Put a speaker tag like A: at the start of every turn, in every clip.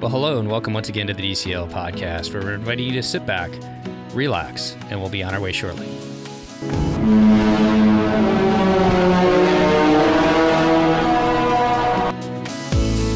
A: Well, hello and welcome once again to the DCL Podcast, where we're inviting you to sit back, relax, and we'll be on our way shortly.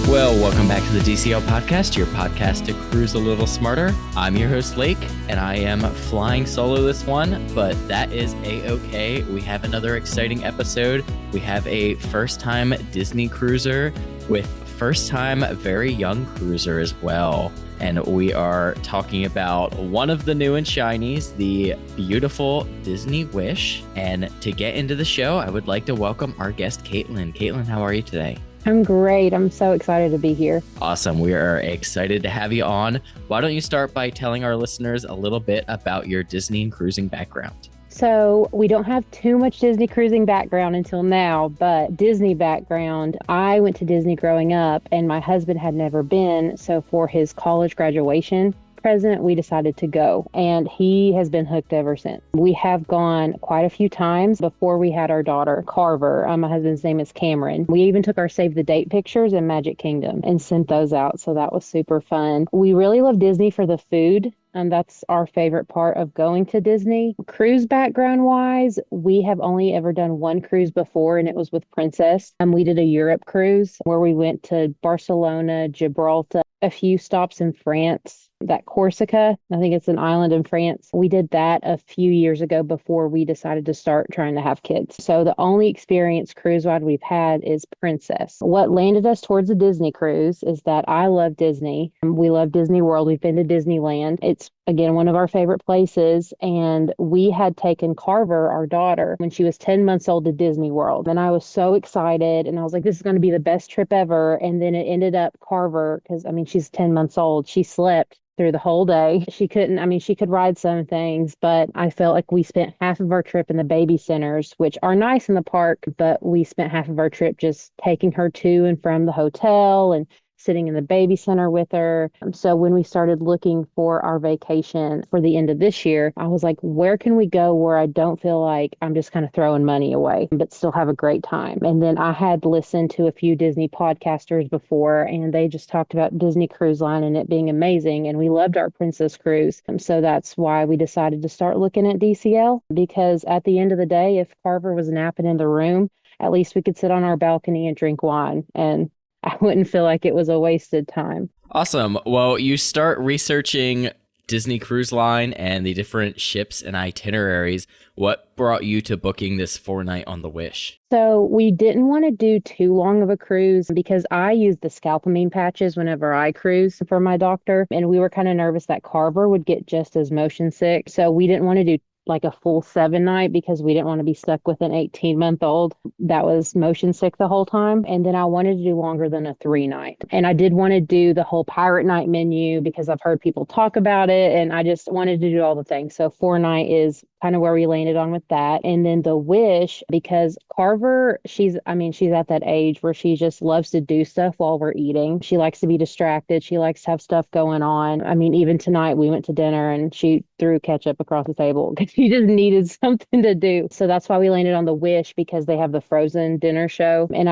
B: Well, welcome back to the DCL Podcast, your podcast to cruise a little smarter. I'm your host, Lake, and I am flying solo this one, but that is A-okay. We have another exciting episode. We have a first-time Disney cruiser with first-time very young cruiser as well. And we are talking about one of the new and shinies, the beautiful Disney Wish. And to get into the show, I would like to welcome our guest, Caitlin. Caitlin, how are you today?
C: I'm great. I'm so excited to be here.
B: Awesome. We are excited to have you on. Why don't you start by telling our listeners a little bit about your Disney and cruising background?
C: So we don't have too much Disney cruising background until now, but Disney background, I went to Disney growing up and my husband had never been. So for his college graduation present, we decided to go, and he has been hooked ever since. We have gone quite a few times before we had our daughter, Carver. My husband's name is Cameron. We even took our save the date pictures in Magic Kingdom and sent those out. So that was super fun. We really love Disney for the food. And that's our favorite part of going to Disney. Cruise background wise, we have only ever done one cruise before, and it was with Princess. We did a Europe cruise where we went to Barcelona, Gibraltar, a few stops in France, that Corsica, I think it's an island in France. We did that a few years ago before we decided to start trying to have kids. So the only experience cruise-wide we've had is Princess. What landed us towards a Disney cruise is that I love Disney. We love Disney World. We've been to Disneyland. It's, again, one of our favorite places. And we had taken Carver, our daughter, when she was 10 months old to Disney World. And I was so excited. And I was like, this is going to be the best trip ever. And then it ended up Carver, because, she's 10 months old. She slept through the whole day. She could ride some things, but I felt like we spent half of our trip in the baby centers, which are nice in the park, but we spent half of our trip just taking her to and from the hotel and sitting in the baby center with her. So when we started looking for our vacation for the end of this year, I was like, where can we go where I don't feel like I'm just kind of throwing money away, but still have a great time? And then I had listened to a few Disney podcasters before, and they just talked about Disney Cruise Line and it being amazing. And we loved our Princess Cruise. So that's why we decided to start looking at DCL, because at the end of the day, if Carver was napping in the room, at least we could sit on our balcony and drink wine, and I wouldn't feel like it was a wasted time.
B: Awesome. Well, you start researching Disney Cruise Line and the different ships and itineraries. What brought you to booking this 4-night on the Wish?
C: So we didn't want to do too long of a cruise because I use the scalpamine patches whenever I cruise for my doctor. And we were kind of nervous that Carver would get just as motion sick. So we didn't want to do like a full 7-night because we didn't want to be stuck with an 18-month-old that was motion sick the whole time. And then I wanted to do longer than a 3-night. And I did want to do the whole pirate night menu because I've heard people talk about it, and I just wanted to do all the things. So 4-night is kind of where we landed on with that. And then the Wish, because Carver, she's at that age where she just loves to do stuff while we're eating. She likes to be distracted. She likes to have stuff going on. Even tonight we went to dinner and she threw ketchup across the table because she just needed something to do. So that's why we landed on the Wish, because they have the Frozen dinner show. And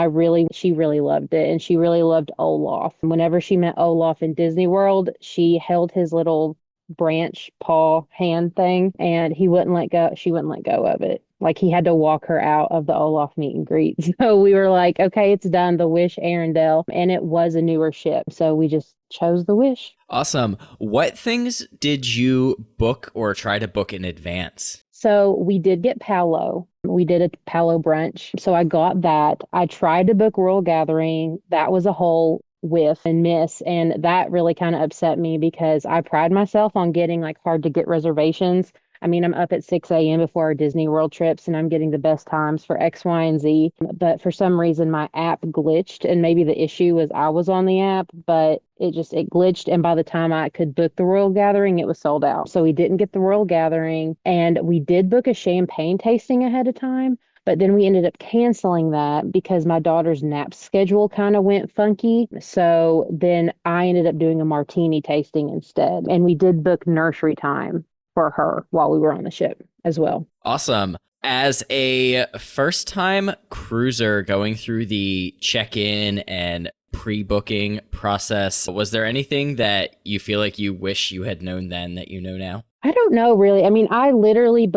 C: she really loved it. And she really loved Olaf. Whenever she met Olaf in Disney World, she held his little branch paw hand thing and she wouldn't let go of it. Like, he had to walk her out of the Olaf meet and greet. So we were like, okay, it's done, the Wish Arendelle. And it was a newer ship, so we just chose the Wish.
B: Awesome. What things did you book or try to book in advance?
C: So we did get Palo. We did a Palo brunch, so I got that. I tried to book Royal Gathering. That was a whole whiff and miss, and that really kind of upset me because I pride myself on getting like hard to get reservations. I'm up at 6 a.m. before our Disney World trips, and I'm getting the best times for X, Y, and Z. But for some reason, my app glitched, and maybe the issue was I was on the app, but it glitched. And by the time I could book the Royal Gathering, it was sold out. So we didn't get the Royal Gathering, and we did book a champagne tasting ahead of time. But then we ended up canceling that because my daughter's nap schedule kind of went funky. So then I ended up doing a martini tasting instead. And we did book nursery time for her while we were on the ship as well.
B: Awesome. As a first-time cruiser going through the check-in and pre-booking process. Was there anything that you feel like you wish you had known then that you know now?
C: I don't know really. I mean, I literally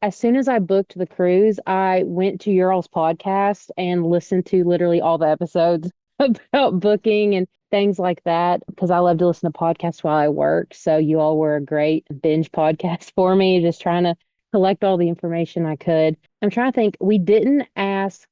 C: as soon as I booked the cruise, I went to your all's podcast and listened to literally all the episodes about booking and things like that because I love to listen to podcasts while I work. So you all were a great binge podcast for me, just trying to collect all the information I could. I'm trying to think. We didn't ask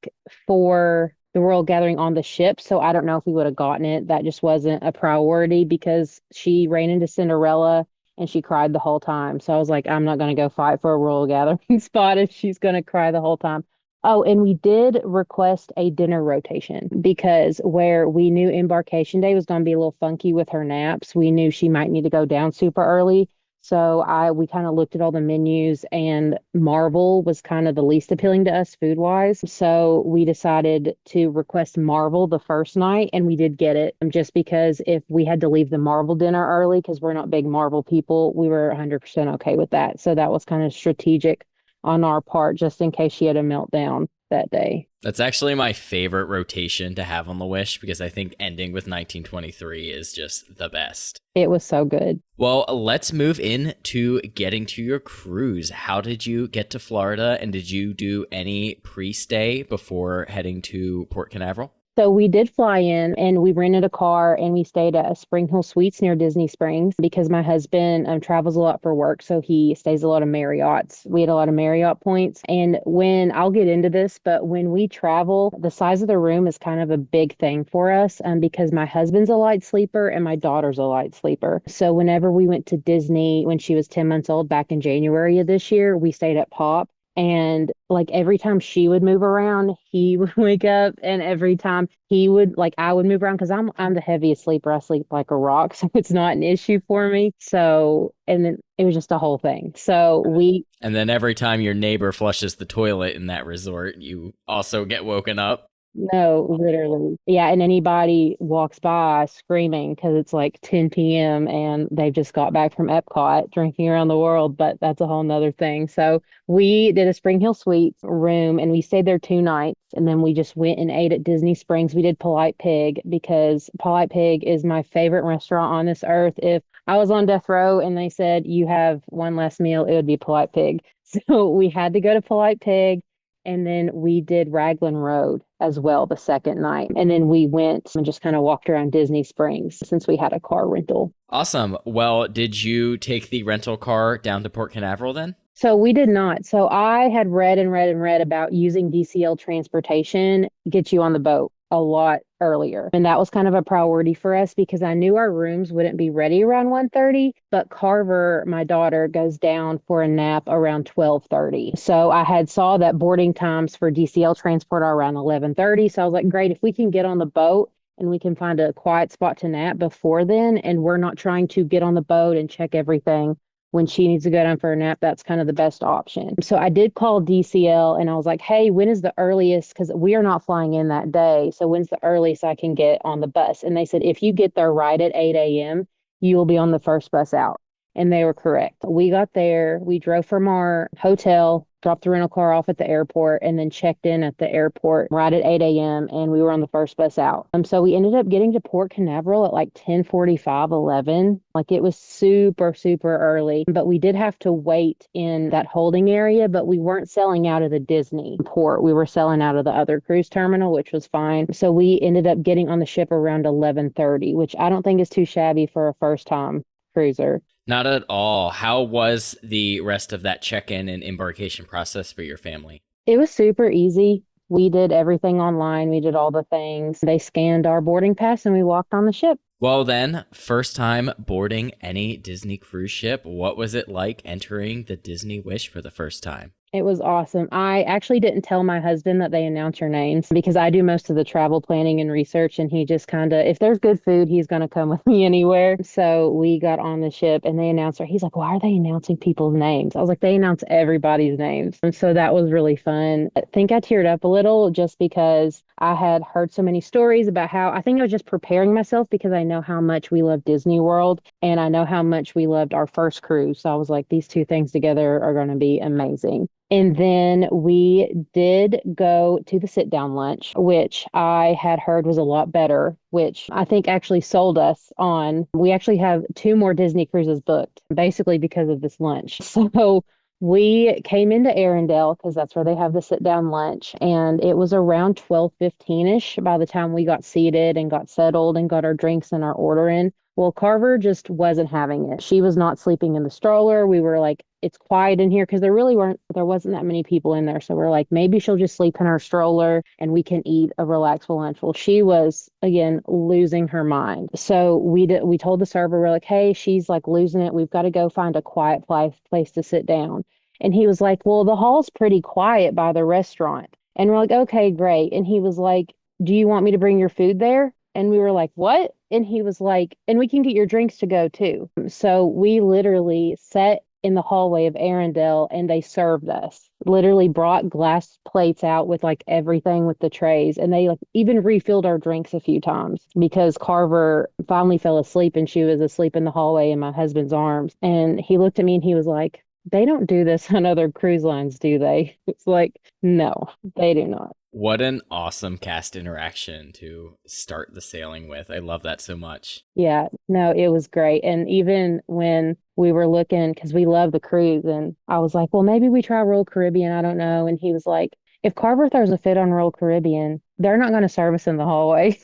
C: for the royal gathering on the ship, so I don't know if we would have gotten it. That just wasn't a priority because she ran into Cinderella and she cried the whole time. So I was like, I'm not going to go fight for a royal gathering spot if she's going to cry the whole time. Oh, and we did request a dinner rotation because where we knew embarkation day was going to be a little funky with her naps, we knew she might need to go down super early. So we kind of looked at all the menus and Marvel was kind of the least appealing to us food wise. So we decided to request Marvel the first night and we did get it just because if we had to leave the Marvel dinner early because we're not big Marvel people, we were 100% okay with that. So that was kind of strategic on our part just in case she had a meltdown that day.
B: That's actually my favorite rotation to have on the Wish because I think ending with 1923 is just the best.
C: It was so good.
B: Well, let's move into getting to your cruise. How did you get to Florida and did you do any pre-stay before heading to Port Canaveral?
C: So we did fly in and we rented a car and we stayed at a Spring Hill Suites near Disney Springs because my husband travels a lot for work. So he stays a lot of Marriott's. We had a lot of Marriott points. And I'll get into this, but when we travel, the size of the room is kind of a big thing for us because my husband's a light sleeper and my daughter's a light sleeper. So whenever we went to Disney when she was 10 months old back in January of this year, we stayed at Pop. And like every time she would move around, he would wake up. And every time I would move around because I'm the heaviest sleeper. I sleep like a rock. So it's not an issue for me. So, and then it was just a whole thing. And
B: then every time your neighbor flushes the toilet in that resort, you also get woken up.
C: No, literally. Yeah. And anybody walks by screaming because it's like 10 p.m. and they've just got back from Epcot drinking around the world, but that's a whole nother thing. So we did a Spring Hill Suites room and we stayed there 2 nights. And then we just went and ate at Disney Springs. We did Polite Pig because Polite Pig is my favorite restaurant on this earth. If I was on death row and they said you have one last meal, it would be Polite Pig. So we had to go to Polite Pig. And then we did Raglan Road as well the second night. And then we went and just kind of walked around Disney Springs since we had a car rental.
B: Awesome. Well, did you take the rental car down to Port Canaveral then?
C: So we did not. So I had read about using DCL transportation, get you on the boat a lot earlier. And that was kind of a priority for us because I knew our rooms wouldn't be ready around 1:30, but Carver, my daughter, goes down for a nap around 12:30. So I had saw that boarding times for DCL transport are around 11:30. So I was like, great, if we can get on the boat and we can find a quiet spot to nap before then, and we're not trying to get on the boat and check everything when she needs to go down for a nap, that's kind of the best option. So I did call DCL and I was like, hey, when is the earliest? Because we are not flying in that day. So when's the earliest I can get on the bus? And they said, if you get there right at 8 a.m., you will be on the first bus out. And they were correct. We got there, we drove from our hotel, dropped the rental car off at the airport, and then checked in at the airport right at 8 a.m. and we were on the first bus out. So we ended up getting to Port Canaveral at like 10:45, 11. Like it was super, super early, but we did have to wait in that holding area, but we weren't selling out of the Disney port. We were selling out of the other cruise terminal, which was fine. So we ended up getting on the ship around 11:30, which I don't think is too shabby for a first time cruiser.
B: Not at all. How was the rest of that check-in and embarkation process for your family?
C: It was super easy. We did everything online. We did all the things. They scanned our boarding pass and we walked on the ship.
B: Well then, first time boarding any Disney cruise ship. What was it like entering the Disney Wish for the first time?
C: It was awesome. I actually didn't tell my husband that they announce your names because I do most of the travel planning and research, and he just kind of, if there's good food, he's going to come with me anywhere. So we got on the ship and they announced her. He's like, why are they announcing people's names? I was like, they announce everybody's names. And so that was really fun. I think I teared up a little just because I had heard so many stories about how, I think I was just preparing myself because I know how much we love Disney World and I know how much we loved our first cruise. So I was like, these two things together are going to be amazing. And then we did go to the sit down lunch, which I had heard was a lot better, which I think actually sold us on. We actually have two more Disney cruises booked, basically because of this lunch. So we came into Arendelle because that's where they have the sit down lunch. And it was around 12:15-ish by the time we got seated and got settled and got our drinks and our order in. Well, Carver just wasn't having it. She was not sleeping in the stroller. We were like, it's quiet in here because there wasn't that many people in there. So we're like, maybe she'll just sleep in her stroller and we can eat a relaxful lunch. Well, she was again losing her mind. So we told the server, we're like, hey, she's like losing it. We've got to go find a quiet place to sit down. And he was like, well, the hall's pretty quiet by the restaurant. And we're like, okay, great. And he was like, do you want me to bring your food there? And we were like, what? And he was like, and we can get your drinks to go too. So we literally sat in the hallway of Arendelle and they served us. Literally brought glass plates out with like everything with the trays. And they like even refilled our drinks a few times because Carver finally fell asleep and she was asleep in the hallway in my husband's arms. And he looked at me and he was like, they don't do this on other cruise lines, do they? It's like, no, they do not.
B: What an awesome cast interaction to start the sailing with. I love that so much.
C: Yeah, no, it was great. And even when we were looking, because we love the cruise, and I was like, well, maybe we try Royal Caribbean. I don't know. And he was like, if Carver throws a fit on Royal Caribbean, they're not going to serve us in the hallway.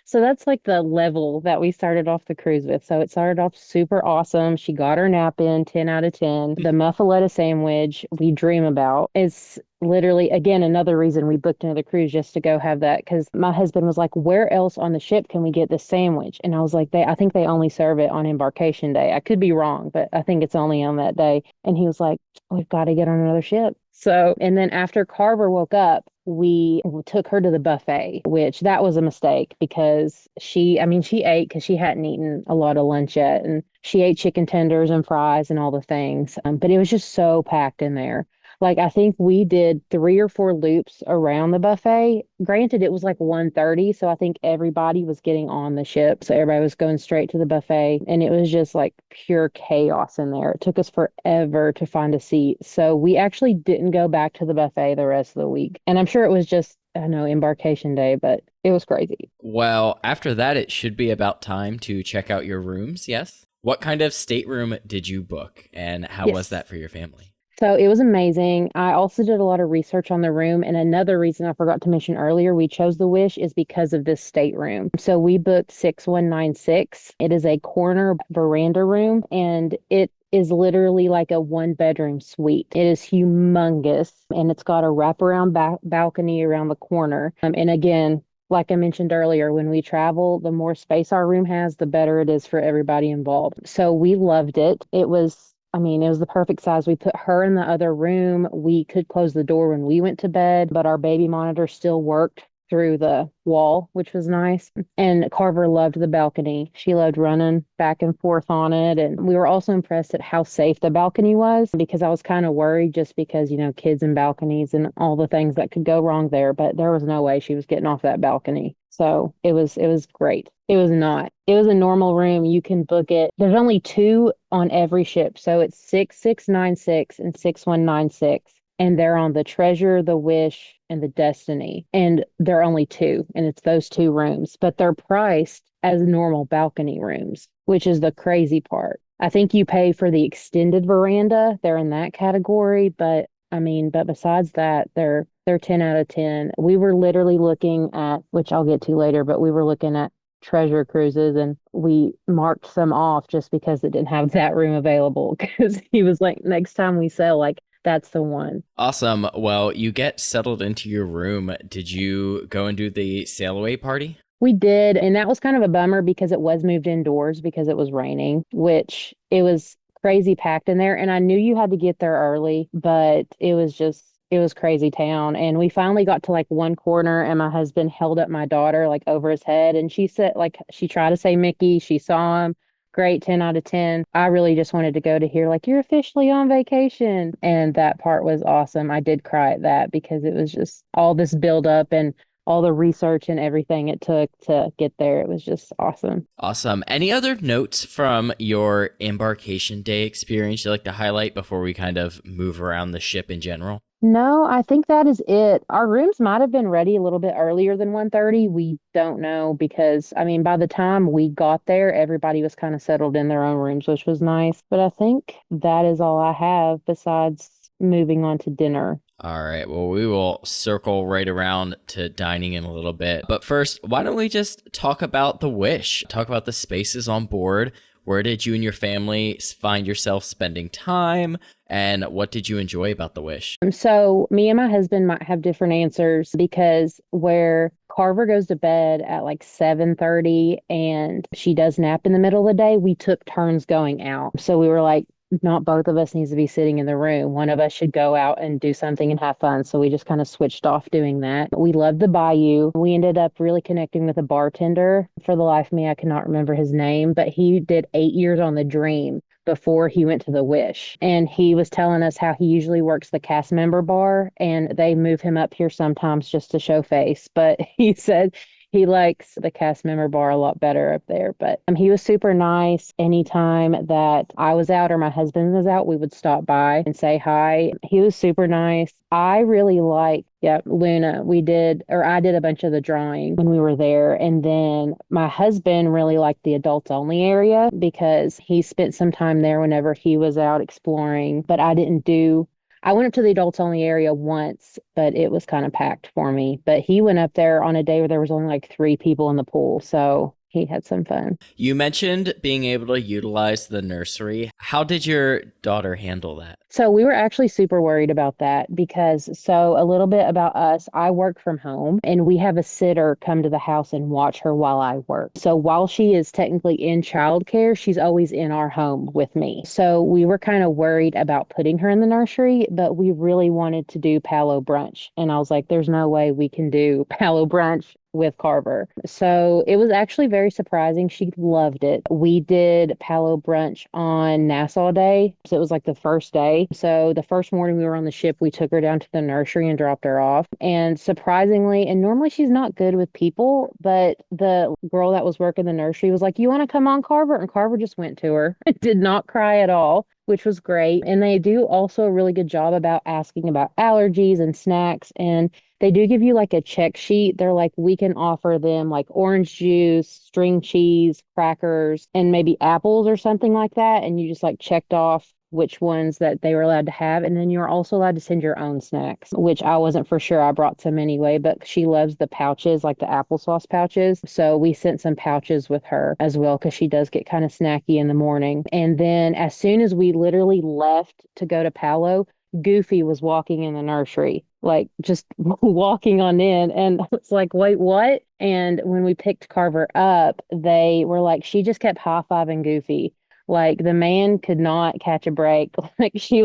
C: So that's like the level that we started off the cruise with. So it started off super awesome. She got her nap in, 10 out of 10. The muffaletta sandwich we dream about is literally, again, another reason we booked another cruise just to go have that. Because my husband was like, where else on the ship can we get this sandwich? And I was like, I think they only serve it on embarkation day. I could be wrong, but I think it's only on that day. And he was like, we've got to get on another ship. So, and then after Carver woke up, we took her to the buffet, which that was a mistake because she ate because she hadn't eaten a lot of lunch yet. And she ate chicken tenders and fries and all the things. But it was just so packed in there. Like I think we did 3 or 4 loops around the buffet. Granted, it was like 1:30, so I think everybody was getting on the ship. So everybody was going straight to the buffet, and it was just like pure chaos in there. It took us forever to find a seat. So we actually didn't go back to the buffet the rest of the week. And I'm sure it was just, I know, embarkation day, but it was crazy.
B: Well, after that, it should be about time to check out your rooms, yes? What kind of stateroom did you book, and how was that for your family?
C: So it was amazing. I also did a lot of research on the room. And another reason I forgot to mention earlier, we chose the Wish is because of this stateroom. So we booked 6196. It is a corner veranda room and it is literally like a 1-bedroom suite. It is humongous and it's got a wraparound balcony around the corner. And again, like I mentioned earlier, when we travel, the more space our room has, the better it is for everybody involved. So we loved it. It was the perfect size. We put her in the other room. We could close the door when we went to bed, but our baby monitor still worked through the wall, which was nice. And Carver loved the balcony. She loved running back and forth on it. And we were also impressed at how safe the balcony was because I was kind of worried just because, kids and balconies and all the things that could go wrong there. But there was no way she was getting off that balcony. So it was great. It was not. It was a normal room. You can book it. There's only 2 on every ship. So it's 6696 and 6196. And they're on the Treasure, the Wish, and the Destiny. And there are only 2. And it's those 2 rooms. But they're priced as normal balcony rooms, which is the crazy part. I think you pay for the extended veranda. They're in that category. But besides that, they're 10 out of 10. We were literally looking at, which I'll get to later, but we were looking at Treasure cruises and we marked some off just because it didn't have that room available because he was like, next time we sail, like, that's the one.
B: Awesome. Well, you get settled into your room. Did you go and do the sail away party?
C: We did. And that was kind of a bummer because it was moved indoors because it was raining, which it was crazy packed in there. And I knew you had to get there early, but it was crazy town. And we finally got to like one corner and my husband held up my daughter like over his head. And she said, like, she tried to say Mickey. She saw him. Great, 10 out of 10. I really just wanted to go to hear like, you're officially on vacation. And that part was awesome. I did cry at that because it was just all this build up. And all the research and everything it took to get there. It was just awesome.
B: Awesome. Any other notes from your embarkation day experience you'd like to highlight before we kind of move around the ship in general?
C: No, I think that is it. Our rooms might have been ready a little bit earlier than 1:30. We don't know because, I mean, by the time we got there, everybody was kind of settled in their own rooms, which was nice. But I think that is all I have besides moving on to dinner.
B: All right. Well, we will circle right around to dining in a little bit. But first, why don't we just talk about the Wish? Talk about the spaces on board. Where did you and your family find yourself spending time? And what did you enjoy about the Wish?
C: So me and my husband might have different answers because where Carver goes to bed at like 7:30 and she does nap in the middle of the day, we took turns going out. So we were like, not both of us needs to be sitting in the room. One of us should go out and do something and have fun. So we just kind of switched off doing that. We loved the bayou. We ended up really connecting with a bartender. For the life of me, I cannot remember his name, but he did 8 years on the Dream before he went to the Wish. And he was telling us how he usually works the cast member bar and they move him up here sometimes just to show face. But he said he likes the cast member bar a lot better up there. But he was super nice. Anytime that I was out or my husband was out, we would stop by and say hi. He was super nice. I really like, Luna. I did a bunch of the drawing when we were there. And then my husband really liked the adults only area because he spent some time there whenever he was out exploring. But I went up to the adults only area once, but it was kind of packed for me. But he went up there on a day where there was only like 3 people in the pool. So he had some fun.
B: You mentioned being able to utilize the nursery. How did your daughter handle that?
C: So we were actually super worried about that because a little bit about us, I work from home and we have a sitter come to the house and watch her while I work. So while she is technically in childcare, she's always in our home with me. So we were kind of worried about putting her in the nursery, but we really wanted to do Palo brunch. And I was like, there's no way we can do Palo brunch with Carver. So it was actually very surprising. She loved it. We did Palo brunch on Nassau Day. So it was like the first day. So the first morning we were on the ship, we took her down to the nursery and dropped her off. And surprisingly, and normally she's not good with people, but the girl that was working the nursery was like, you want to come on, Carver? And Carver just went to her. Did not cry at all, which was great. And they do also a really good job about asking about allergies and snacks. And they do give you like a check sheet. They're like, we can offer them like orange juice, string cheese, crackers, and maybe apples or something like that. And you just like checked off which ones that they were allowed to have. And then you're also allowed to send your own snacks, which I wasn't for sure. I brought some anyway, but she loves the pouches, like the applesauce pouches. So we sent some pouches with her as well because she does get kind of snacky in the morning. And then as soon as we literally left to go to Palo, Goofy was walking in the nursery, like just walking on in. And it's like, wait, what? And when we picked Carver up, they were like, she just kept high-fiving Goofy. Like the man could not catch a break. Like she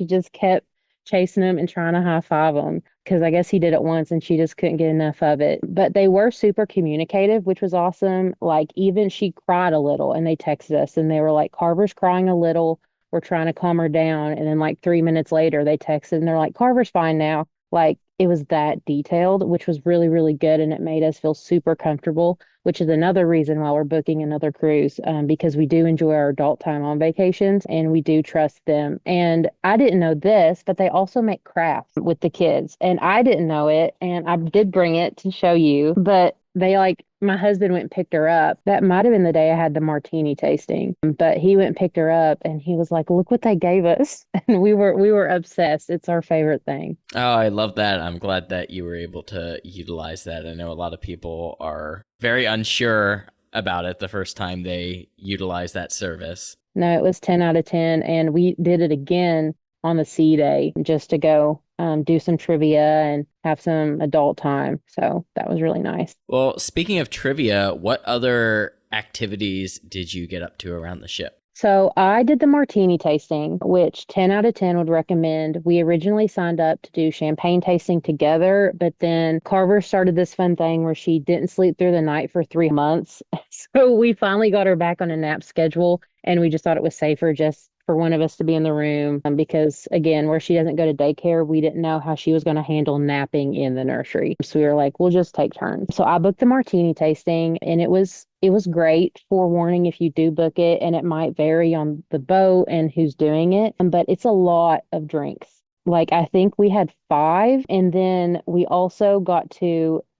C: just kept chasing him and trying to high-five him because I guess he did it once and she just couldn't get enough of it. But they were super communicative, which was awesome. Like even she cried a little and they texted us and they were like, Carver's crying a little. We're trying to calm her down. And then like 3 minutes later, they texted and they're like, Carver's fine now. Like it was that detailed, which was really, really good. And it made us feel super comfortable, which is another reason why we're booking another cruise, because we do enjoy our adult time on vacations and we do trust them. And I didn't know this, but they also make crafts with the kids. And I didn't know it. And I did bring it to show you, but my husband went and picked her up. That might have been the day I had the martini tasting, but he went and picked her up and he was like, look what they gave us. And we were obsessed. It's our favorite thing.
B: Oh, I love that. I'm glad that you were able to utilize that. I know a lot of people are very unsure about it the first time they utilize that service.
C: No, it was 10 out of 10. And we did it again on the sea day just to go do some trivia and have some adult time. So that was really nice.
B: Well, speaking of trivia, what other activities did you get up to around the ship?
C: So I did the martini tasting, which 10 out of 10 would recommend. We originally signed up to do champagne tasting together, but then Carver started this fun thing where she didn't sleep through the night for 3 months. So we finally got her back on a nap schedule. And we just thought it was safer just for one of us to be in the room because, again, where she doesn't go to daycare, we didn't know how she was going to handle napping in the nursery. So we were like, we'll just take turns. So I booked the martini tasting, and it was great. Forewarning if you do book it, and it might vary on the boat and who's doing it, but it's a lot of drinks. Like, I think we had five, and then we also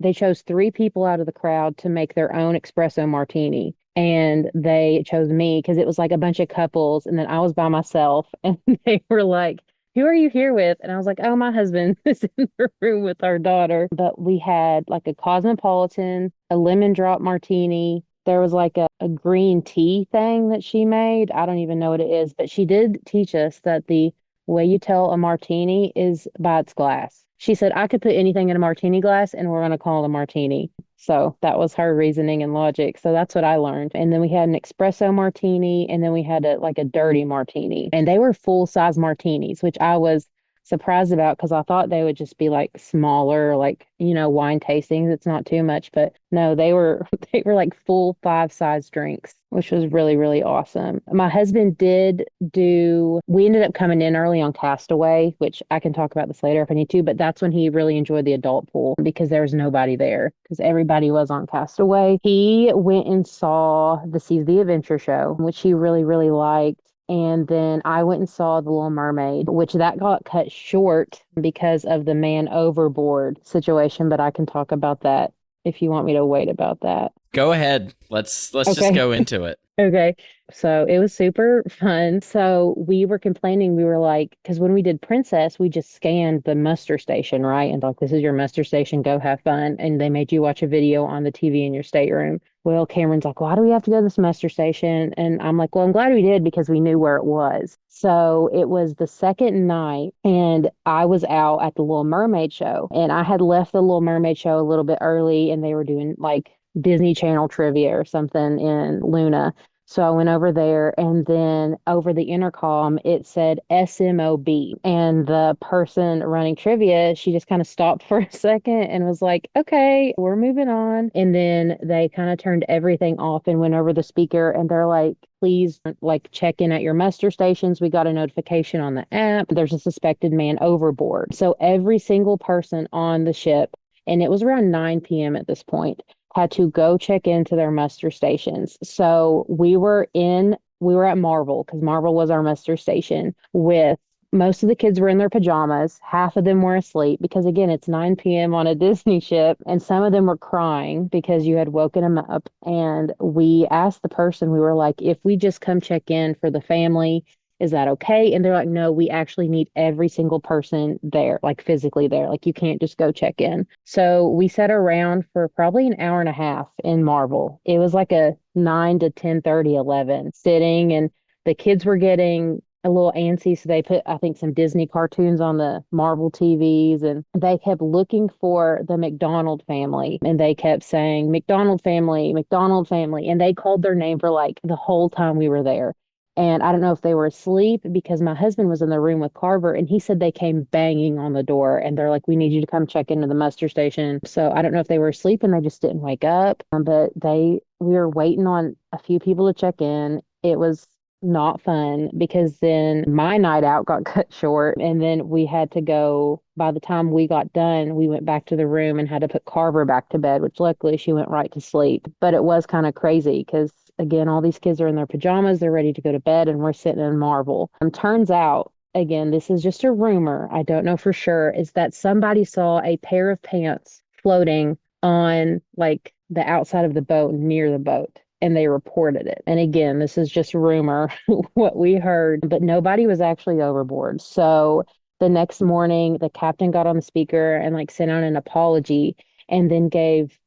C: they chose three people out of the crowd to make their own espresso martini. And they chose me because it was like a bunch of couples, and then I was by myself, and they were like, "Who are you here with?" And I was like, "Oh, my husband is in the room with our daughter." But we had like a cosmopolitan, a lemon drop martini. There was like a green tea thing that she made. I don't even know what it is, but she did teach us that the way you tell a martini is by its glass. She said, I could put anything in a martini glass and we're going to call it a martini. So that was her reasoning and logic. So that's what I learned. And then we had an espresso martini, and then we had a dirty martini. And they were full size martinis, which I was surprised about because I thought they would just be like smaller, like, wine tastings. It's not too much, but no, they were they were like full 5 size drinks, which was really, really awesome. My husband we ended up coming in early on Castaway, which I can talk about this later if I need to, but that's when he really enjoyed the adult pool because there was nobody there because everybody was on Castaway. He went and saw the Seas of the Adventure show, which he really, really liked. And then I went and saw The Little Mermaid, which that got cut short because of the man overboard situation. But I can talk about that if you want me to wait about that.
B: Go ahead. Let's
C: Okay.
B: just go into it.
C: Okay. So it was super fun. So we were complaining. We were like, because when we did Princess, we just scanned the muster station, right? And like, this is your muster station. Go have fun. And they made you watch a video on the TV in your stateroom. Well, Cameron's like, why do we have to go to this muster station? And I'm like, well, I'm glad we did because we knew where it was. So it was the second night, and I was out at the Little Mermaid show. And I had left the Little Mermaid show a little bit early, and they were doing like Disney Channel trivia or something in Luna. So I went over there, and then over the intercom, it said SMOB. And the person running trivia, she just kind of stopped for a second and was like, okay, we're moving on. And then they kind of turned everything off and went over the speaker, and they're like, please like check in at your muster stations. We got a notification on the app. There's a suspected man overboard. So every single person on the ship, and it was around 9 p.m. at this point, had to go check into their muster stations. So we were at Marvel because Marvel was our muster station with most of the kids were in their pajamas. Half of them were asleep because, again, it's 9 p.m. on a Disney ship, and some of them were crying because you had woken them up. And we asked the person, we were like, if we just come check in for the family, is that okay? And they're like, no, we actually need every single person there, like physically there. Like, you can't just go check in. So we sat around for probably an hour and a half in Marvel. It was like a 9 to 10:30, 11 sitting, and the kids were getting a little antsy. So they put, I think, some Disney cartoons on the Marvel TVs, and they kept looking for the McDonald family. And they kept saying, McDonald family, McDonald family. And they called their name for like the whole time we were there. And I don't know if they were asleep because my husband was in the room with Carver, and he said they came banging on the door and they're like, we need you to come check into the muster station. So I don't know if they were asleep and they just didn't wake up, but we were waiting on a few people to check in. It was not fun because then my night out got cut short, and then we had to go. By the time we got done, we went back to the room and had to put Carver back to bed, which luckily she went right to sleep. But it was kind of crazy because, again, all these kids are in their pajamas, they're ready to go to bed, and we're sitting in Marvel. Turns out, again, this is just a rumor, I don't know for sure, is that somebody saw a pair of pants floating on like the outside of the boat near the boat, and they reported it. And again, this is just rumor, what we heard, but nobody was actually overboard. So the next morning, the captain got on the speaker and like sent out an apology, and then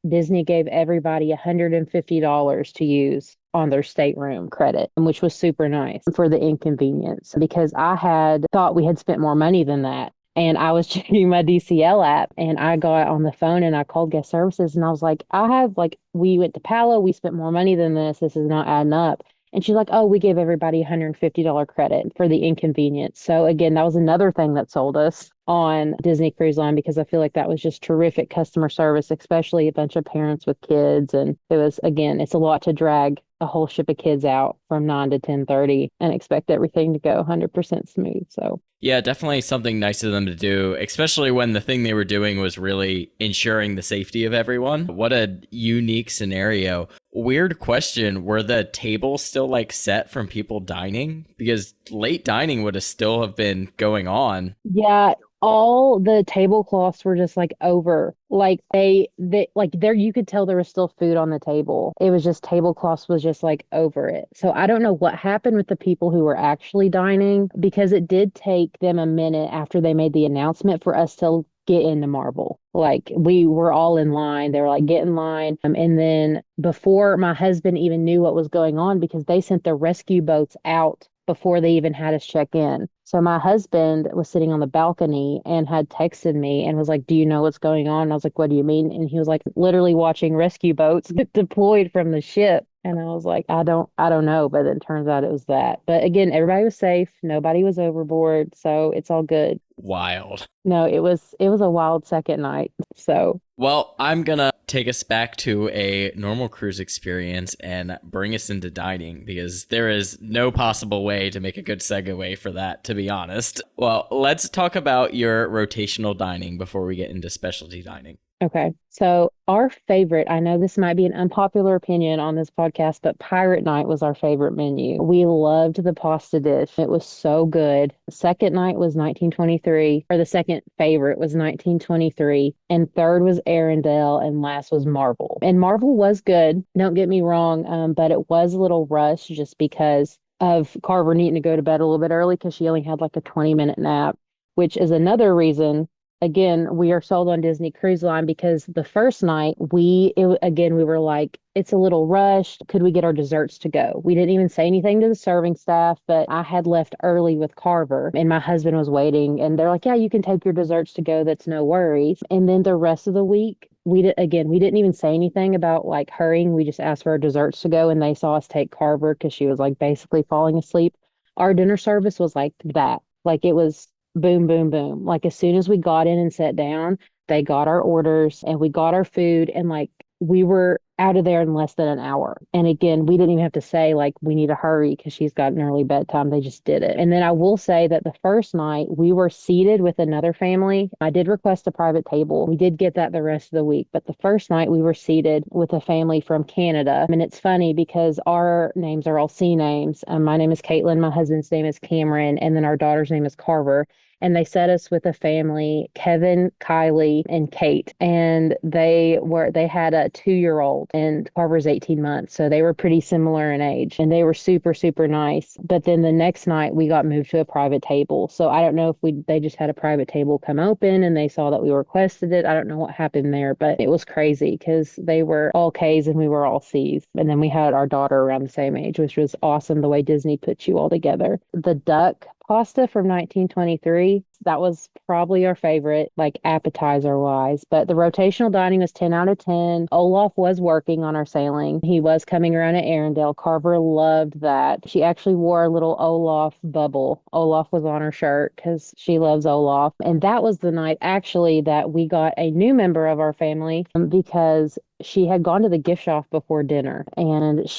C: Disney gave everybody $150 to use on their stateroom credit, which was super nice for the inconvenience because I had thought we had spent more money than that. And I was checking my DCL app, and I got on the phone and I called guest services, and I was like, we went to Palo, we spent more money than this. This is not adding up. And she's like, oh, we gave everybody $150 credit for the inconvenience. So again, that was another thing that sold us on Disney Cruise Line, because I feel like that was just terrific customer service, especially a bunch of parents with kids. And it was, again, it's a lot to drag a whole ship of kids out from 9 to 10:30 and expect everything to go 100% smooth. So
B: yeah, definitely something nice of them to do, especially when the thing they were doing was really ensuring the safety of everyone. What a unique scenario. Weird question. Were the tables still like set from people dining? Because late dining would have still have been going on.
C: yeah, all the tablecloths were just like over. Like they like there you could tell there was still food on the table. It was just tablecloths was just like over it. So I don't know what happened with the people who were actually dining, because it did take them a minute after they made the announcement for us to get into Marble. Like we were all in line. They were like, get in line. And then before my husband even knew what was going on, because they sent the rescue boats out before they even had us check in. So my husband was sitting on the balcony and had texted me and was like, do you know what's going on? And I was like, what do you mean? And he was like, literally watching rescue boats get deployed from the ship. And I was like, I don't know. But then it turns out it was that. But again, everybody was safe. Nobody was overboard. So it's all good.
B: Wild.
C: No, it was a wild second night. So
B: Well, I'm gonna take us back to a normal cruise experience and bring us into dining, because there is no possible way to make a good segue for that, to be honest. Well, let's talk about your rotational dining before we get into specialty dining.
C: okay. So our favorite, I know this might be an unpopular opinion on this podcast, but Pirate Night was our favorite menu. We loved the pasta dish. It was so good. Second night was 1923, or the second favorite was 1923, and third was Arendelle, and last was Marvel. And Marvel was good, don't get me wrong, but it was a little rushed just because of Carver needing to go to bed a little bit early, because she only had like a 20-minute nap, which is another reason. Again, we are sold on Disney Cruise Line, because the first night we were like, it's a little rushed. Could we get our desserts to go? We didn't even say anything to the serving staff, but I had left early with Carver and my husband was waiting, and they're like, yeah, you can take your desserts to go. That's no worries. And then the rest of the week, we didn't even say anything about like hurrying. We just asked for our desserts to go, and they saw us take Carver because she was like basically falling asleep. Our dinner service was like that. Like it was boom, boom, boom. Like as soon as we got in and sat down, they got our orders and we got our food, and like we were out of there in less than an hour. And again, we didn't even have to say like we need to hurry because she's got an early bedtime. They just did it. And then I will say that the first night we were seated with another family. I did request a private table. We did get that the rest of the week, but the first night we were seated with a family from Canada. And it's funny because our names are all C names. My name is Caitlin. My husband's name is Cameron. And then our daughter's name is Carver. And they set us with a family, Kevin, Kylie, and Kate. And they had a 2-year-old, and Carver's 18 months. So they were pretty similar in age, and they were super, super nice. But then the next night we got moved to a private table. So I don't know if they just had a private table come open and they saw that we requested it. I don't know what happened there, but it was crazy because they were all K's and we were all C's. And then we had our daughter around the same age, which was awesome the way Disney puts you all together. The duck pasta from 1923, that was probably our favorite, like appetizer wise. But the rotational dining was 10 out of 10. Olaf was working on our sailing. He was coming around at Arendelle. Carver loved that. She actually wore a little Olaf bubble. Olaf was on her shirt because she loves Olaf. And that was the night actually that we got a new member of our family, because she had gone to the gift shop before dinner, and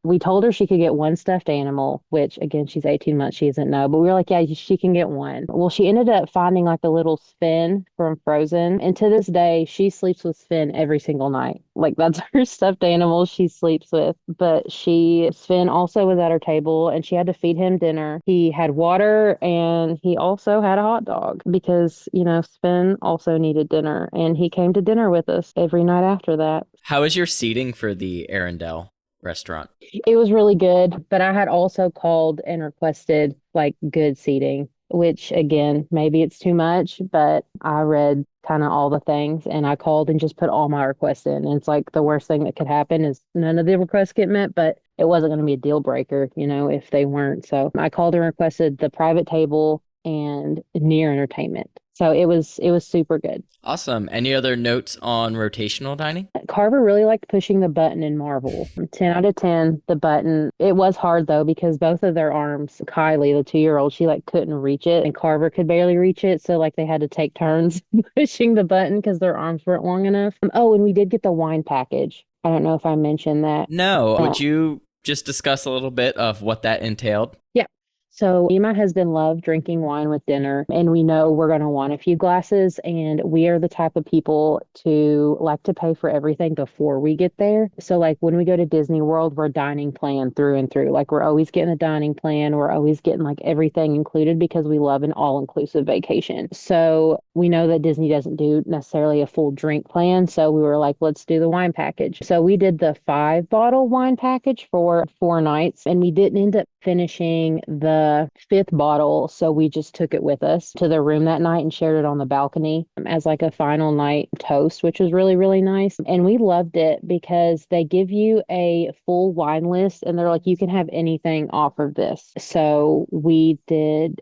C: we told her she could get one stuffed animal, which again, she's 18 months. She doesn't know, but we were like, yeah, she can get one. Well, she ended up finding like a little Sven from Frozen. And to this day, she sleeps with Sven every single night. Like that's her stuffed animal she sleeps with. But Sven also was at her table, and she had to feed him dinner. He had water, and he also had a hot dog because, Sven also needed dinner, and he came to dinner with us every night after that.
B: How is your seating for the Arendelle restaurant?
C: It was really good, but I had also called and requested like good seating, which again, maybe it's too much, but I read kind of all the things and I called and just put all my requests in. And it's like the worst thing that could happen is none of the requests get met, but it wasn't going to be a deal breaker, if they weren't. So I called and requested the private table and near entertainment. So it was super good.
B: Awesome. Any other notes on rotational dining?
C: Carver really liked pushing the button in Marvel. 10 out of 10, the button. It was hard though, because both of their arms, Kylie, the 2-year-old, she like couldn't reach it and Carver could barely reach it. So like they had to take turns pushing the button because their arms weren't long enough. Oh, and we did get the wine package. I don't know if I mentioned that.
B: No. Would you just discuss a little bit of what that entailed?
C: Yeah. So me and my husband love drinking wine with dinner, and we know we're going to want a few glasses, and we are the type of people to like to pay for everything before we get there. So like when we go to Disney World, we're dining plan through and through. Like we're always getting a dining plan. We're always getting like everything included because we love an all-inclusive vacation. So we know that Disney doesn't do necessarily a full drink plan. So we were like, let's do the wine package. So we did the 5-bottle wine package for 4 nights, and we didn't end up finishing the 5th bottle. So we just took it with us to the room that night and shared it on the balcony as like a final night toast, which was really, really nice. And we loved it because they give you a full wine list and they're like, you can have anything off of this. So we did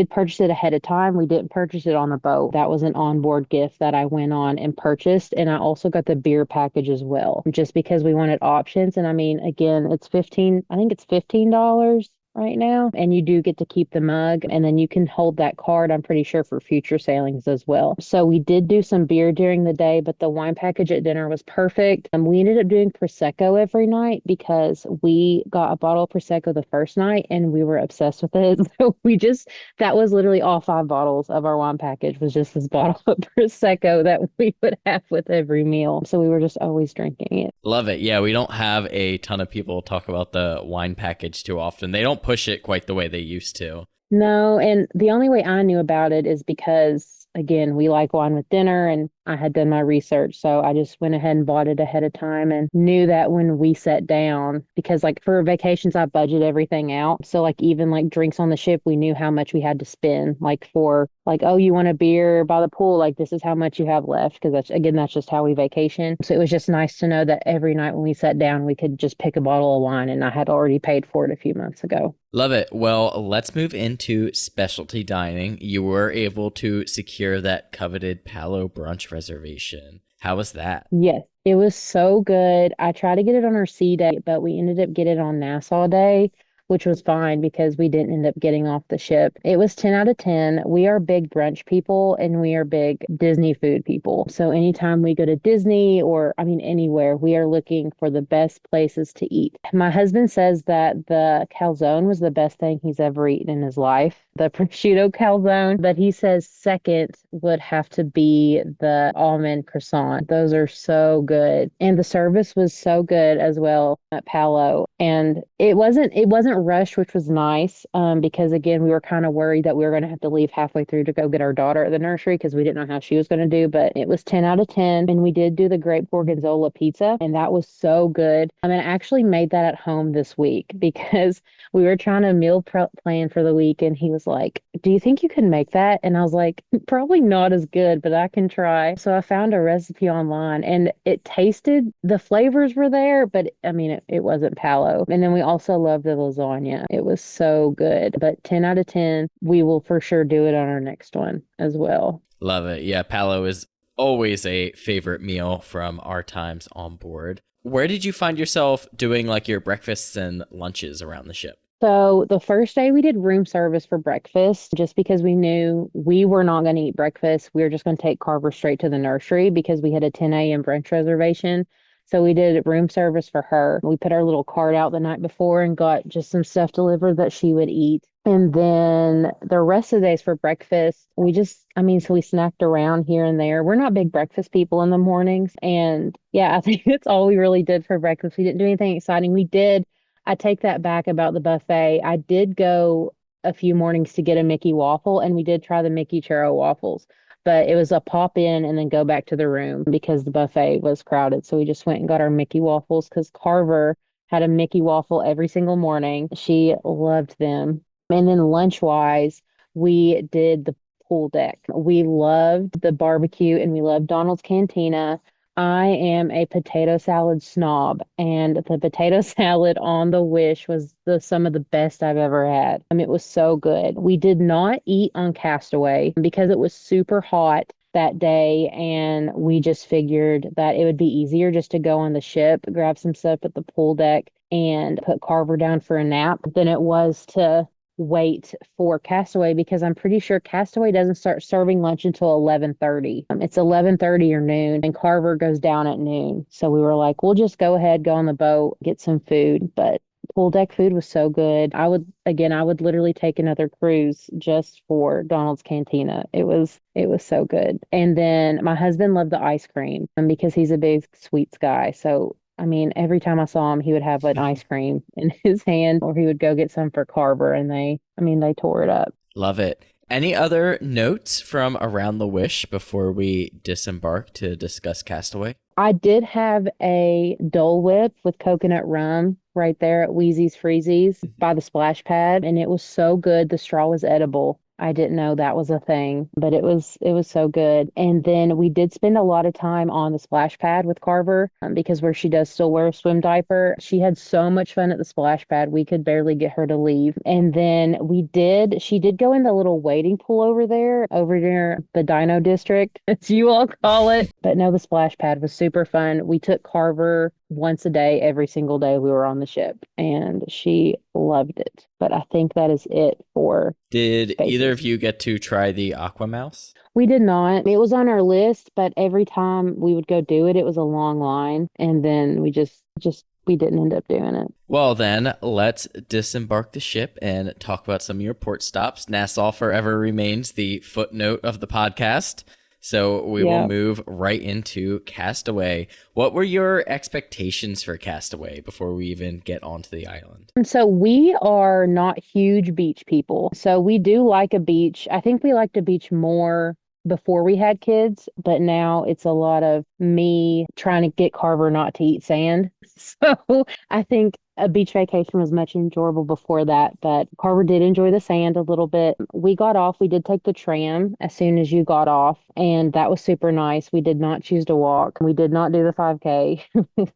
C: purchase it ahead of time. We didn't purchase it on the boat. That was an onboard gift that I went on and purchased. And I also got the beer package as well, just because we wanted options. And I mean, again, I think it's $15 right now, and you do get to keep the mug, and then you can hold that card, I'm pretty sure, for future sailings as well. So we did do some beer during the day, but the wine package at dinner was perfect. And we ended up doing Prosecco every night because we got a bottle of Prosecco the first night and we were obsessed with it. So that was literally all 5 bottles of our wine package was just this bottle of Prosecco that we would have with every meal. So we were just always drinking it.
B: Love it. Yeah, we don't have a ton of people talk about the wine package too often. They don't push it quite the way they used to.
C: No, and the only way I knew about it is because, again, we like wine with dinner and I had done my research. So I just went ahead and bought it ahead of time and knew that when we sat down, because like for vacations, I budget everything out. So like even like drinks on the ship, we knew how much we had to spend, like for like, oh, you want a beer by the pool? Like this is how much you have left. Because that's just how we vacation. So it was just nice to know that every night when we sat down, we could just pick a bottle of wine, and I had already paid for it a few months ago.
B: Love it. Well, let's move into specialty dining. You were able to secure that coveted Palo brunch reservation. How was that?
C: Yes, it was so good. I tried to get it on our sea day, but we ended up getting it on Nassau Day, which was fine because we didn't end up getting off the ship. It was 10 out of 10. We are big brunch people and we are big Disney food people. So anytime we go to Disney or, I mean, anywhere, we are looking for the best places to eat. My husband says that the calzone was the best thing he's ever eaten in his life, the prosciutto calzone, but he says second would have to be the almond croissant. Those are so good. And the service was so good as well at Palo. And it wasn't rushed, which was nice, because again, we were kind of worried that we were going to have to leave halfway through to go get our daughter at the nursery because we didn't know how she was going to do, but it was 10 out of 10. And we did do the grape gorgonzola pizza, and that was so good. I mean, I actually made that at home this week because we were trying to meal plan for the week, and he was like, do you think you can make that? And I was like, probably not as good, but I can try. So I found a recipe online, and the flavors were there, but I mean, it wasn't Palo. And then we also loved the lasagna. It was so good. But 10 out of 10, we will for sure do it on our next one as well.
B: Love it. Yeah, Palo is always a favorite meal from our times on board. Where did you find yourself doing like your breakfasts and lunches around the ship?
C: So the first day we did room service for breakfast just because we knew we were not going to eat breakfast. We were just going to take Carver straight to the nursery because we had a 10 a.m. brunch reservation. So we did room service for her. We put our little cart out the night before and got just some stuff delivered that she would eat. And then the rest of the days for breakfast, so we snacked around here and there. We're not big breakfast people in the mornings. And yeah, I think that's all we really did for breakfast. We didn't do anything exciting. I take that back about the buffet. I did go a few mornings to get a Mickey waffle, and we did try the Mickey churro waffles. But it was a pop in and then go back to the room because the buffet was crowded. So we just went and got our Mickey waffles because Carver had a Mickey waffle every single morning. She loved them. And then lunch wise, we did the pool deck. We loved the barbecue and we loved Donald's Cantina. I am a potato salad snob, and the potato salad on the Wish was some of the best I've ever had. It was so good. We did not eat on Castaway because it was super hot that day, and we just figured that it would be easier just to go on the ship, grab some stuff at the pool deck, and put Carver down for a nap than it was to wait for Castaway, because I'm pretty sure Castaway doesn't start serving lunch until 11:30. It's 11:30 or noon, and Carver goes down at noon. So we were like, we'll just go ahead, go on the boat, get some food. But pool deck food was so good. I would literally take another cruise just for Donald's Cantina. It was so good. And then my husband loved the ice cream, because he's a big sweets guy. So I mean, every time I saw him, he would have an ice cream in his hand, or he would go get some for Carver, and they tore it up.
B: Love it. Any other notes from around the Wish before we disembark to discuss Castaway?
C: I did have a Dole Whip with coconut rum right there at Wheezy's Freezy's by the splash pad, and it was so good. The straw was edible. I didn't know that was a thing, but it was so good. And then we did spend a lot of time on the splash pad with Carver, because where she does still wear a swim diaper, she had so much fun at the splash pad. We could barely get her to leave. And then she did go in the little wading pool over near the Dino District, as you all call it. But no, the splash pad was super fun. We took Carver once a day, every single day we were on the ship, and she loved it. But I think that is it for
B: Did
C: spaces.
B: either of you get to try the Aqua Mouse?
C: We did not. It was on our list, but every time we would go do it, it was a long line, and then we didn't end up doing it.
B: Well, then, let's disembark the ship and talk about some of your port stops. Nassau forever remains the footnote of the podcast. So we will move right into Castaway. What were your expectations for Castaway before we even get onto the island?
C: So we are not huge beach people. So we do like a beach. I think we liked a beach more before we had kids, but now it's a lot of me trying to get Carver not to eat sand. So I think a beach vacation was much enjoyable before that, but Carver did enjoy the sand a little bit. We got off. We did take the tram as soon as you got off, and that was super nice. We did not choose to walk. We did not do the 5K.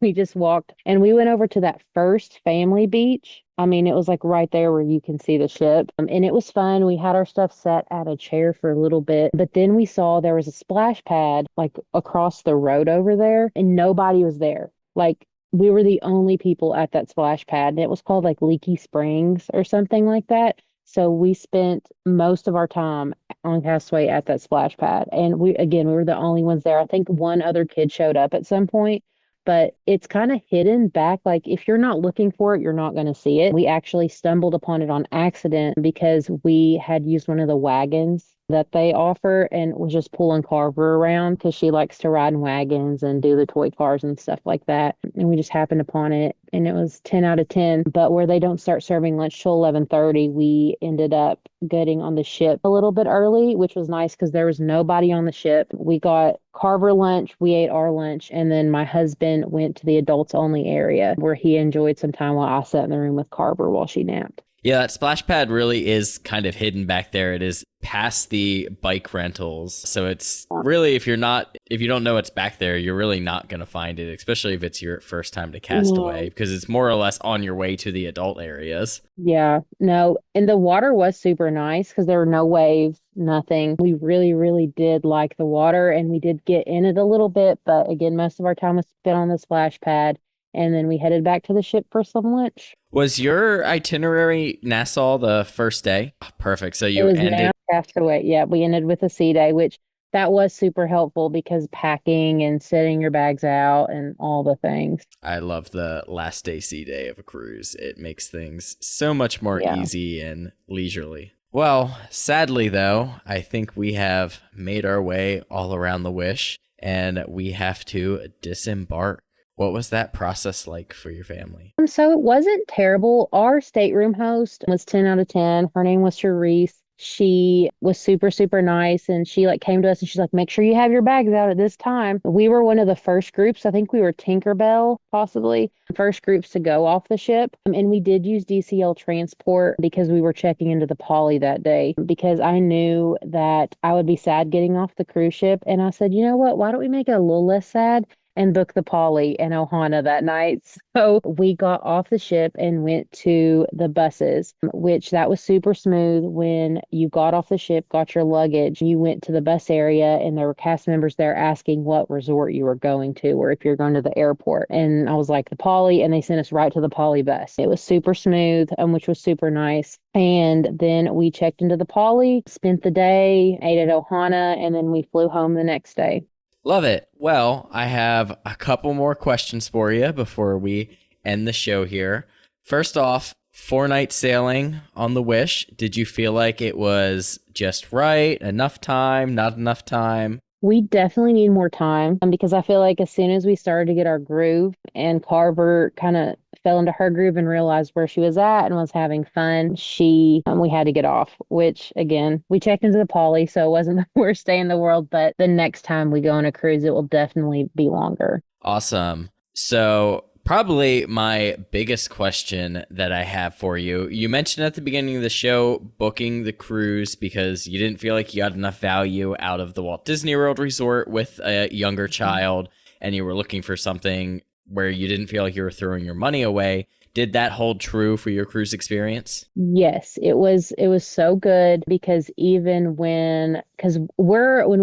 C: We just walked, and we went over to that first family beach. I mean, it was like right there where you can see the ship, and it was fun. We had our stuff set at a chair for a little bit, but then we saw there was a splash pad like across the road over there, and nobody was there. Like, we were the only people at that splash pad, and it was called like Leaky Springs or something like that. So we spent most of our time on Castaway at that splash pad. And we were the only ones there. I think one other kid showed up at some point, but it's kind of hidden back. Like, if you're not looking for it, you're not going to see it. We actually stumbled upon it on accident because we had used one of the wagons that they offer and was just pulling Carver around because she likes to ride in wagons and do the toy cars and stuff like that. And we just happened upon it, and it was 10 out of 10. But where they don't start serving lunch till 11:30, we ended up getting on the ship a little bit early, which was nice because there was nobody on the ship. We got Carver lunch, we ate our lunch, and then my husband went to the adults only area where he enjoyed some time while I sat in the room with Carver while she napped.
B: Yeah, that splash pad really is kind of hidden back there. It is past the bike rentals. So it's really, if you don't know it's back there, you're really not going to find it, especially if it's your first time to Castaway, because it's more or less on your way to the adult areas.
C: Yeah, no. And the water was super nice because there were no waves, nothing. We really, really did like the water, and we did get in it a little bit. But again, most of our time was spent on the splash pad. And then we headed back to the ship for some lunch.
B: Was your itinerary Nassau the first day? Oh, perfect. So you ended
C: Castaway. Yeah, we ended with a sea day, which that was super helpful because packing and setting your bags out and all the things.
B: I love the last day sea day of a cruise. It makes things so much more easy and leisurely. Well, sadly though, I think we have made our way all around the Wish, and we have to disembark. What was that process like for your family?
C: So it wasn't terrible. Our stateroom host was 10 out of 10. Her name was Charisse. She was super, super nice. And she came to us and she's like, make sure you have your bags out at this time. We were one of the first groups. I think we were Tinkerbell, possibly first groups to go off the ship. And we did use DCL transport because we were checking into the Poly that day, because I knew that I would be sad getting off the cruise ship. And I said, you know what? Why don't we make it a little less sad and booked the Polly and Ohana that night. So we got off the ship and went to the buses, which that was super smooth. When you got off the ship, got your luggage, you went to the bus area and there were cast members there asking what resort you were going to or if you're going to the airport. And I was like, the Polly, and they sent us right to the Polly bus. It was super smooth, which was super nice. And then we checked into the Polly, spent the day, ate at Ohana, and then we flew home the next day.
B: Love it. Well, I have a couple more questions for you before we end the show here. First off, 4-night sailing on the Wish. Did you feel like it was just right? Enough time? Not enough time?
C: We definitely need more time because I feel like as soon as we started to get our groove and Carver kind of fell into her groove and realized where she was at and was having fun, we had to get off, which again, we checked into the Polly, so it wasn't the worst day in the world, but the next time we go on a cruise, it will definitely be longer.
B: Awesome. So probably my biggest question that I have for you, you mentioned at the beginning of the show booking the cruise because you didn't feel like you got enough value out of the Walt Disney World Resort with a younger child, and you were looking for something where you didn't feel like you were throwing your money away. Did that hold true for your cruise experience?
C: Yes, it was so good because when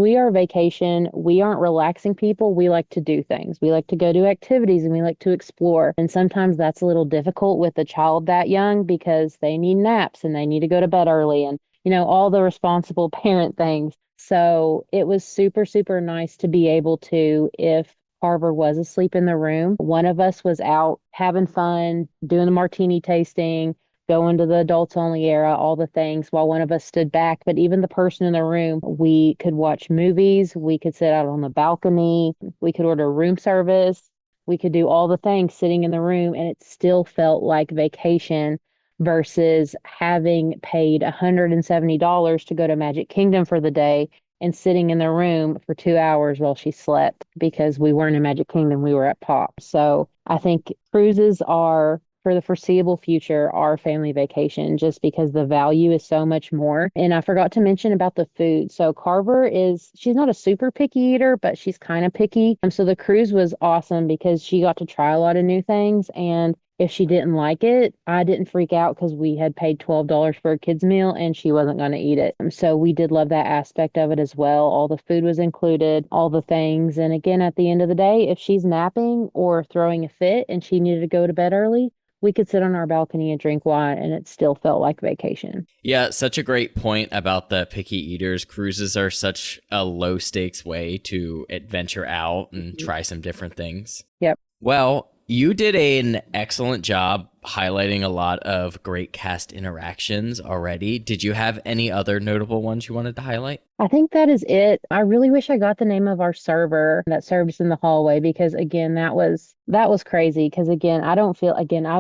C: we are vacation, we aren't relaxing people. We like to do things. We like to go do activities and we like to explore. And sometimes that's a little difficult with a child that young because they need naps and they need to go to bed early and, all the responsible parent things. So it was super, super nice to be able to, if Carver was asleep in the room, one of us was out having fun, doing the martini tasting, going to the adults only era, all the things, while one of us stood back. But even the person in the room, we could watch movies, we could sit out on the balcony, we could order room service, we could do all the things sitting in the room, and it still felt like vacation versus having paid $170 to go to Magic Kingdom for the day and sitting in the room for 2 hours while she slept because we weren't in Magic Kingdom, we were at Pop. So I think cruises are, for the foreseeable future, our family vacation just because the value is so much more. And I forgot to mention about the food. So Carver she's not a super picky eater, but she's kind of picky. So the cruise was awesome because she got to try a lot of new things. And if she didn't like it, I didn't freak out because we had paid $12 for a kid's meal and she wasn't going to eat it. So we did love that aspect of it as well. All the food was included, all the things. And again, at the end of the day, if she's napping or throwing a fit and she needed to go to bed early, we could sit on our balcony and drink wine and it still felt like vacation.
B: Yeah, such a great point about the picky eaters. Cruises are such a low stakes way to adventure out and try some different things.
C: Yep.
B: Well, you did an excellent job highlighting a lot of great cast interactions already. Did you have any other notable ones you wanted to highlight?
C: I think that is it. I really wish I got the name of our server that served us in the hallway because again, that was crazy. Because again,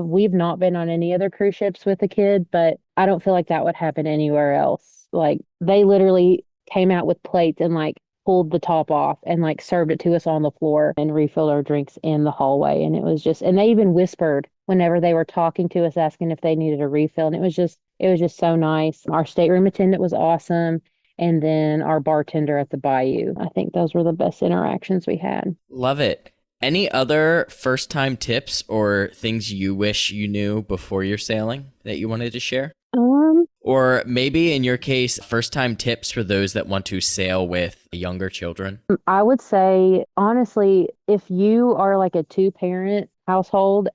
C: we've not been on any other cruise ships with a kid, but I don't feel like that would happen anywhere else. Like they literally came out with plates and pulled the top off and served it to us on the floor and refilled our drinks in the hallway. And it was and they even whispered whenever they were talking to us, asking if they needed a refill. And it was just so nice. Our stateroom attendant was awesome. And then our bartender at the Bayou. I think those were the best interactions we had.
B: Love it. Any other first-time tips or things you wish you knew before your sailing that you wanted to share? Or maybe in your case, first-time tips for those that want to sail with younger children?
C: I would say, honestly, if you are a two-parent household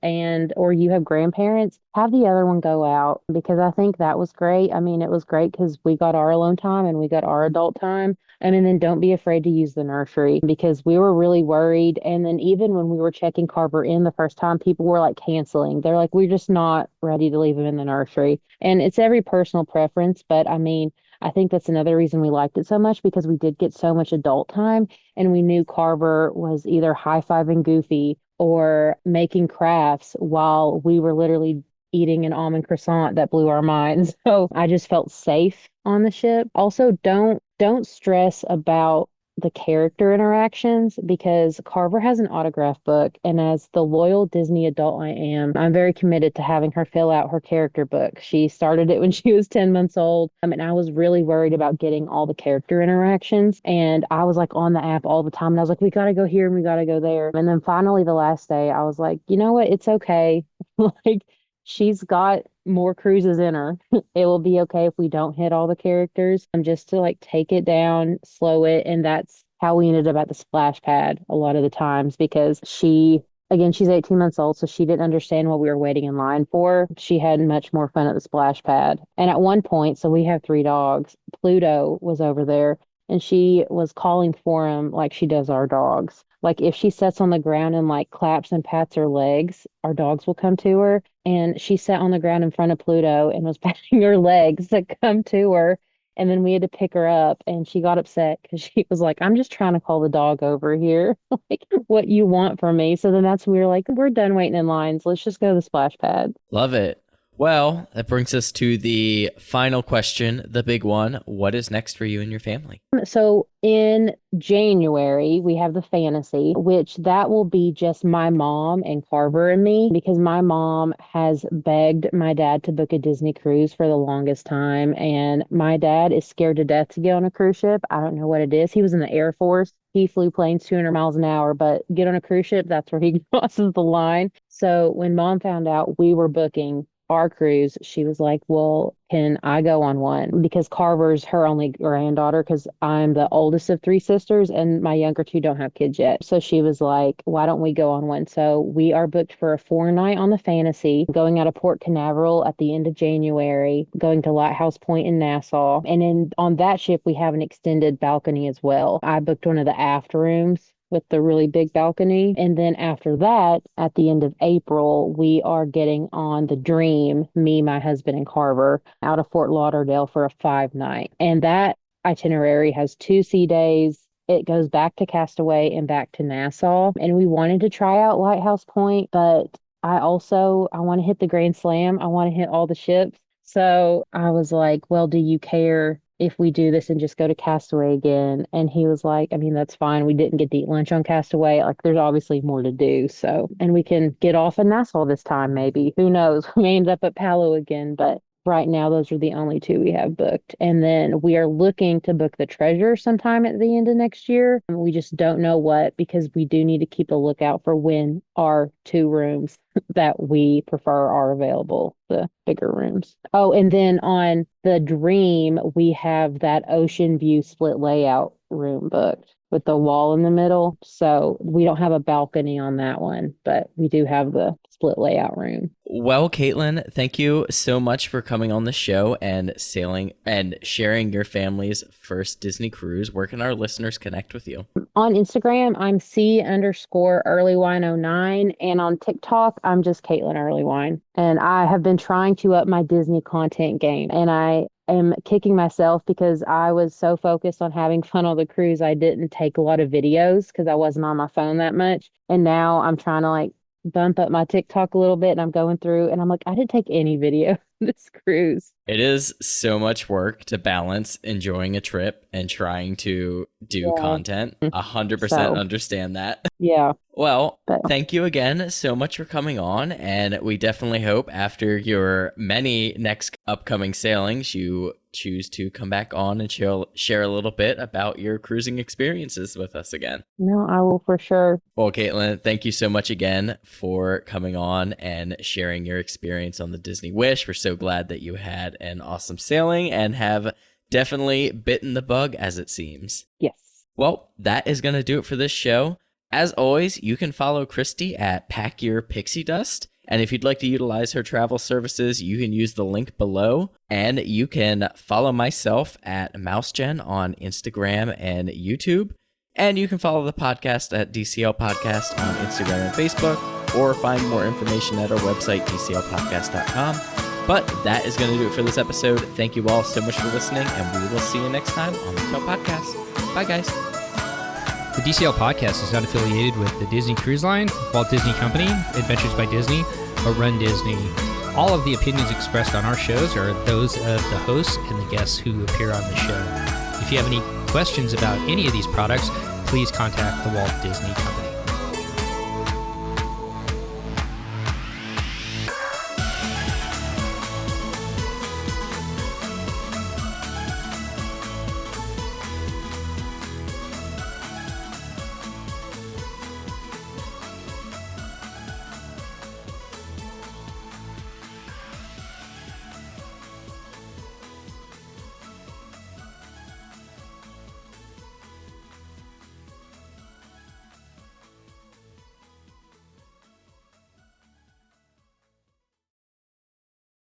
C: or you have grandparents, have the other one go out because I think that was great. I mean, it was great because we got our alone time and we got our adult time. And then don't be afraid to use the nursery because we were really worried. And then even when we were checking Carver in the first time, people were canceling. They're we're just not ready to leave him in the nursery. And it's every personal preference. But I mean, I think that's another reason we liked it so much because we did get so much adult time and we knew Carver was either high-fiving Goofy or making crafts while we were literally eating an almond croissant that blew our minds. So I just felt safe on the ship. Also, don't stress about the character interactions because Carver has an autograph book. And as the loyal Disney adult I am, I'm very committed to having her fill out her character book. She started it when she was 10 months old. And I was really worried about getting all the character interactions. And I was like on the app all the time. And I was like, we got to go here and we got to go there. And then finally, the last day, I was like, you know what? It's okay. Like, she's got more cruises in her. It will be okay if we don't hit all the characters. Just to like take it down, slow it. And that's how we ended up at the splash pad a lot of the times because she's 18 months old, so she didn't understand what we were waiting in line for. She had much more fun at the splash pad. And at one point, so we have 3 dogs, Pluto was over there and she was calling for him like she does our dogs. Like if she sits on the ground and like claps and pats her legs, our dogs will come to her. And she sat on the ground in front of Pluto and was patting her legs to come to her. And then we had to pick her up and she got upset because she was like, I'm just trying to call the dog over here. Like, what you want from me? So then that's when we were like, we're done waiting in lines. Let's just go to the splash pad.
B: Love it. Well, that brings us to the final question, the big one. What is next for you and your family?
C: So in January, we have the fantasy, which that will be just my mom and Carver and me, because my mom has begged my dad to book a Disney cruise for the longest time. And my dad is scared to death to get on a cruise ship. I don't know what it is. He was in the Air Force. He flew planes 200 miles an hour, but get on a cruise ship, that's where he crosses the line. So when mom found out we were booking our cruise, she was like, well, can I go on one? Because Carver's her only granddaughter, because I'm the oldest of 3 sisters and my younger 2 don't have kids yet. So she was like, why don't we go on one? So we are booked for a 4-night on the Fantasy, going out of Port Canaveral at the end of January, going to Lighthouse Point in Nassau. And then on that ship, we have an extended balcony as well. I booked one of the aft rooms with the really big balcony. And then after that, at the end of April, we are getting on the Dream, me, my husband, and Carver, out of Fort Lauderdale for a 5-night. And that itinerary has 2 sea days. It goes back to Castaway and back to Nassau. And we wanted to try out Lighthouse Point, but I want to hit the Grand Slam. I want to hit all the ships. So I was like, well, do you care if we do this and just go to Castaway again? And he was like, I mean, that's fine. We didn't get to eat lunch on Castaway. Like, there's obviously more to do. So, and we can get off in Nassau this time, maybe. Who knows? We may end up at Palo again, but right now, those are the only 2 we have booked. And then we are looking to book the Treasure sometime at the end of next year. And we just don't know what, because we do need to keep a lookout for when our 2 rooms that we prefer are available, the bigger rooms. Oh, and then on the Dream, we have that ocean view split layout room booked with the wall in the middle. So we don't have a balcony on that one, but we do have the split layout room.
B: Well, Caitlin, thank you so much for coming on the show and sailing and sharing your family's first Disney cruise. Where can our listeners connect with you?
C: On Instagram, I'm C_earlywine09. And on TikTok, I'm just Caitlin Earlywine. And I have been trying to up my Disney content game. And I am kicking myself because I was so focused on having fun on the cruise. I didn't take a lot of videos because I wasn't on my phone that much. And now I'm trying to like bump up my TikTok a little bit, and I'm going through and I'm like, I didn't take any video this cruise.
B: It is so much work to balance enjoying a trip and trying to do content. 100% understand that.
C: Yeah.
B: Well, thank you again so much for coming on. And we definitely hope after your many next upcoming sailings, you choose to come back on and share a little bit about your cruising experiences with us again.
C: No, I will for sure.
B: Well, Caitlin, thank you so much again for coming on and sharing your experience on the Disney Wish. We're so glad that you had an awesome sailing and have definitely bitten the bug, as it seems.
C: Yes.
B: Well, that is going to do it for this show. As always, you can follow Christy at Pack Your Pixie Dust. And if you'd like to utilize her travel services, you can use the link below. And you can follow myself at MouseGen on Instagram and YouTube. And you can follow the podcast at DCL Podcast on Instagram and Facebook, or find more information at our website, dclpodcast.com. But that is going to do it for this episode. Thank you all so much for listening, and we will see you next time on the DCL Podcast. Bye, guys.
A: The DCL Podcast is not affiliated with the Disney Cruise Line, Walt Disney Company, Adventures by Disney, or Run Disney. All of the opinions expressed on our shows are those of the hosts and the guests who appear on the show. If you have any questions about any of these products, please contact the Walt Disney Company.